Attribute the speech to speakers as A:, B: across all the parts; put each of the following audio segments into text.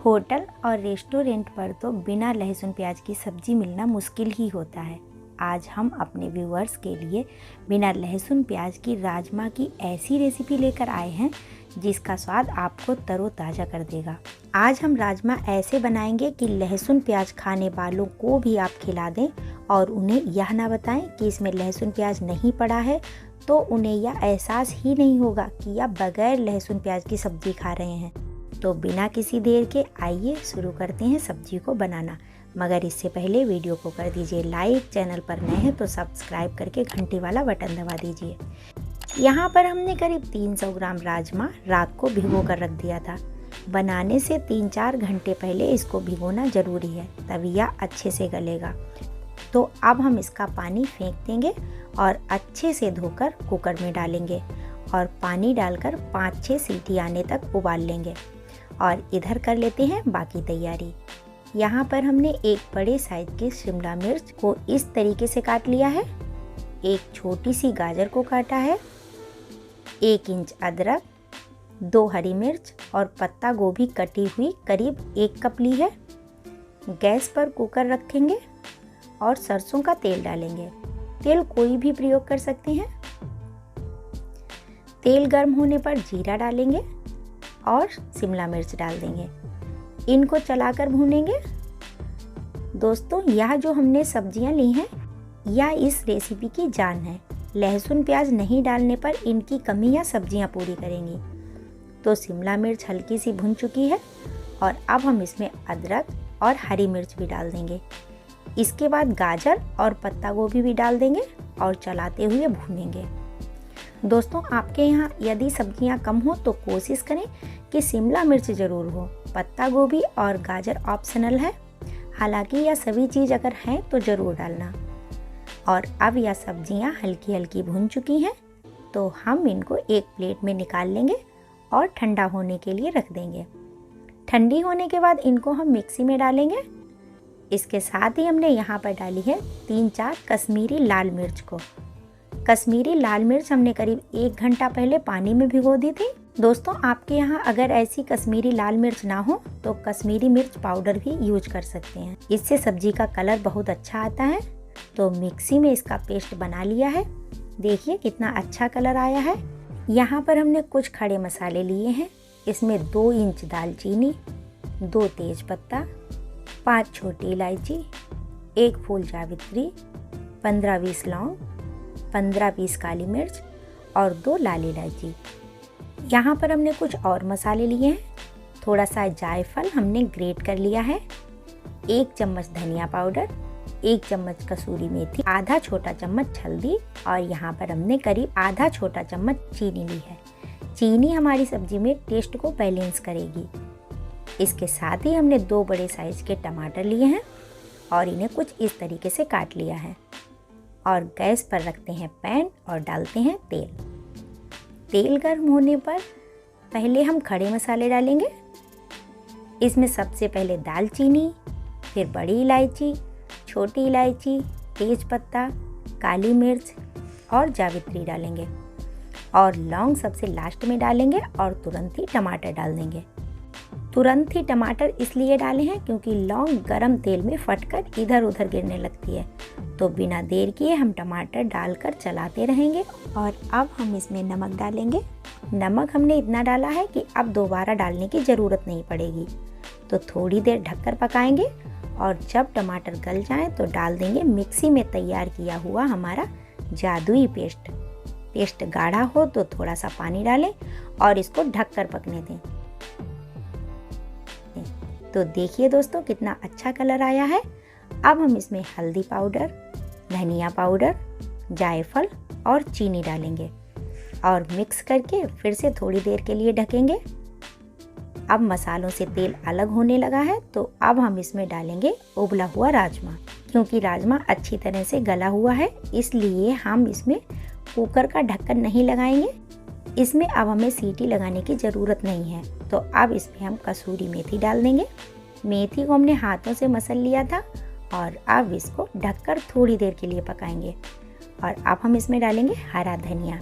A: Hotel और restaurant पर तो बिना लहसुन प्याज की सब्ज़ी मिलना मुश्किल ही होता है। आज हम अपने व्यूअर्स के लिए बिना लहसुन प्याज की राजमा की ऐसी रेसिपी लेकर आए हैं जिसका स्वाद आपको तरोताज़ा कर देगा। आज हम राजमा ऐसे बनाएंगे कि लहसुन प्याज खाने वालों को भी आप खिला दें और उन्हें यह ना बताएं कि इसमें लहसुन प्याज नहीं पड़ा है, तो उन्हें यह एहसास ही नहीं होगा कि यह बगैर लहसुन प्याज की सब्ज़ी खा रहे हैं। तो बिना किसी देर के आइए शुरू करते हैं सब्जी को बनाना। मगर इससे पहले वीडियो को कर दीजिए लाइक, चैनल पर नए हैं तो सब्सक्राइब करके घंटी वाला बटन दबा दीजिए। यहाँ पर हमने करीब 300 ग्राम राजमा रात को भिगो कर रख दिया था। बनाने से 3-4 घंटे पहले इसको भिगोना ज़रूरी है, तभी यह अच्छे से गलेगा। तो अब हम इसका पानी फेंक देंगे और अच्छे से धोकर कुकर में डालेंगे और पानी डालकर 5-6 सीटी आने तक उबाल लेंगे। और इधर कर लेते हैं बाकी तैयारी। यहाँ पर हमने एक बड़े साइज के शिमला मिर्च को इस तरीके से काट लिया है, एक छोटी सी गाजर को काटा है, 1 इंच अदरक, 2 हरी मिर्च और पत्ता गोभी कटी हुई करीब 1 कप ली है। गैस पर कुकर रखेंगे और सरसों का तेल डालेंगे। तेल कोई भी प्रयोग कर सकते हैं। तेल गर्म होने पर जीरा डालेंगे और शिमला मिर्च डाल देंगे। इनको चलाकर भूनेंगे। दोस्तों, यह जो हमने सब्जियां ली हैं यह इस रेसिपी की जान है। लहसुन प्याज नहीं डालने पर इनकी कमियां सब्जियां पूरी करेंगी। तो शिमला मिर्च हल्की सी भुन चुकी है और अब हम इसमें अदरक और हरी मिर्च भी डाल देंगे। इसके बाद गाजर और पत्ता गोभी भी डाल देंगे और चलाते हुए भूनेंगे। दोस्तों, आपके यहाँ यदि सब्जियां कम हो तो कोशिश करें कि शिमला मिर्च ज़रूर हो। पत्ता गोभी और गाजर ऑप्शनल है, हालांकि यह सभी चीज़ अगर हैं तो ज़रूर डालना। और अब यह सब्जियां हल्की हल्की भुन चुकी हैं, तो हम इनको एक प्लेट में निकाल लेंगे और ठंडा होने के लिए रख देंगे। ठंडी होने के बाद इनको हम मिक्सी में डालेंगे। इसके साथ ही हमने यहाँ पर डाली है 3-4 कश्मीरी लाल मिर्च को। कश्मीरी लाल मिर्च हमने करीब 1 घंटा पहले पानी में भिगो दी थी। दोस्तों, आपके यहाँ अगर ऐसी कश्मीरी लाल मिर्च ना हो तो कश्मीरी मिर्च पाउडर भी यूज कर सकते हैं। इससे सब्जी का कलर बहुत अच्छा आता है। तो मिक्सी में इसका पेस्ट बना लिया है। देखिए कितना अच्छा कलर आया है। यहाँ पर हमने कुछ खड़े मसाले लिए हैं। इसमें 2 इंच दालचीनी, 2 तेज पत्ता, 5 छोटी इलायची, 1 फूल जावित्री, 15-20 लौंग, 15-20 काली मिर्च और 2 लाल इलायची। यहाँ पर हमने कुछ और मसाले लिए हैं। थोड़ा सा जायफल हमने ग्रेट कर लिया है, 1 चम्मच धनिया पाउडर, 1 चम्मच कसूरी मेथी, आधा छोटा चम्मच हल्दी और यहाँ पर हमने करीब आधा छोटा चम्मच चीनी ली है। चीनी हमारी सब्जी में टेस्ट को बैलेंस करेगी। इसके साथ ही हमने 2 बड़े साइज के टमाटर लिए हैं और इन्हें कुछ इस तरीके से काट लिया है। और गैस पर रखते हैं पैन और डालते हैं तेल। तेल गर्म होने पर पहले हम खड़े मसाले डालेंगे। इसमें सबसे पहले दालचीनी, फिर बड़ी इलायची, छोटी इलायची, तेज पत्ता, काली मिर्च और जावित्री डालेंगे और लौंग सबसे लास्ट में डालेंगे और तुरंत ही टमाटर डाल देंगे। तुरंत ही टमाटर इसलिए डाले हैं क्योंकि लौंग गरम तेल में फटकर इधर उधर गिरने लगती है। तो बिना देर किए हम टमाटर डालकर चलाते रहेंगे। और अब हम इसमें नमक डालेंगे। नमक हमने इतना डाला है कि अब दोबारा डालने की ज़रूरत नहीं पड़ेगी। तो थोड़ी देर ढककर पकाएंगे और जब टमाटर गल जाए तो डाल देंगे मिक्सी में तैयार किया हुआ हमारा जादुई पेस्ट। पेस्ट गाढ़ा हो तो थोड़ा सा पानी डालें और इसको ढककर पकने दें। तो देखिए दोस्तों कितना अच्छा कलर आया है। अब हम इसमें हल्दी पाउडर, धनिया पाउडर, जायफल और चीनी डालेंगे और मिक्स करके फिर से थोड़ी देर के लिए ढकेंगे। अब मसालों से तेल अलग होने लगा है, तो अब हम इसमें डालेंगे उबला हुआ राजमा। क्योंकि राजमा अच्छी तरह से गला हुआ है इसलिए हम इसमें कुकर का ढक्कन नहीं लगाएंगे। इसमें अब हमें सीटी लगाने की ज़रूरत नहीं है। तो अब इसमें हम कसूरी मेथी डाल देंगे। मेथी को हमने हाथों से मसल लिया था और अब इसको ढककर थोड़ी देर के लिए पकाएंगे। और अब हम इसमें डालेंगे हरा धनिया।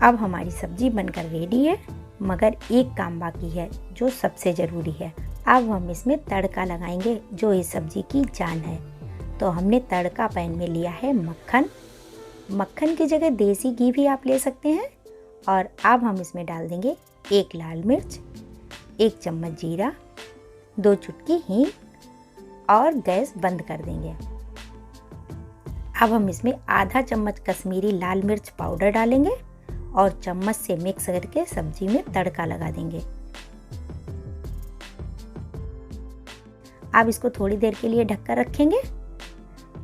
A: अब हमारी सब्जी बनकर रेडी है। मगर एक काम बाकी है जो सबसे ज़रूरी है। अब हम इसमें तड़का लगाएंगे जो इस सब्ज़ी की जान है। तो हमने तड़का पैन में लिया है मक्खन। मक्खन की जगह देसी घी भी आप ले सकते हैं। और अब हम इसमें डाल देंगे 1 लाल मिर्च, 1 चम्मच जीरा, 2 चुटकी हींग और गैस बंद कर देंगे। अब हम इसमें आधा चम्मच कश्मीरी लाल मिर्च पाउडर डालेंगे और चम्मच से मिक्स करके सब्जी में तड़का लगा देंगे। अब इसको थोड़ी देर के लिए ढककर रखेंगे।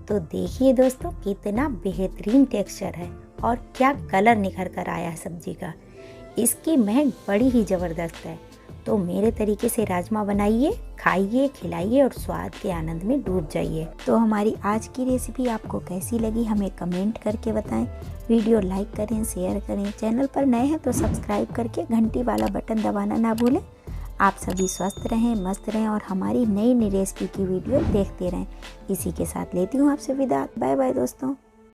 A: तो देखिए दोस्तों कितना बेहतरीन टेक्सचर है और क्या कलर निखर कर आया है सब्जी का। इसकी महक बड़ी ही ज़बरदस्त है। तो मेरे तरीके से राजमा बनाइए, खाइए, खिलाइए और स्वाद के आनंद में डूब जाइए। तो हमारी आज की रेसिपी आपको कैसी लगी हमें कमेंट करके बताएं। वीडियो लाइक करें, शेयर करें। चैनल पर नए हैं तो सब्सक्राइब करके घंटी वाला बटन दबाना ना भूलें। आप सभी स्वस्थ रहें, मस्त रहें और हमारी नई नई रेसिपी की वीडियो देखते रहें। इसी के साथ लेती हूँ आपसे विदा। बाय बाय दोस्तों।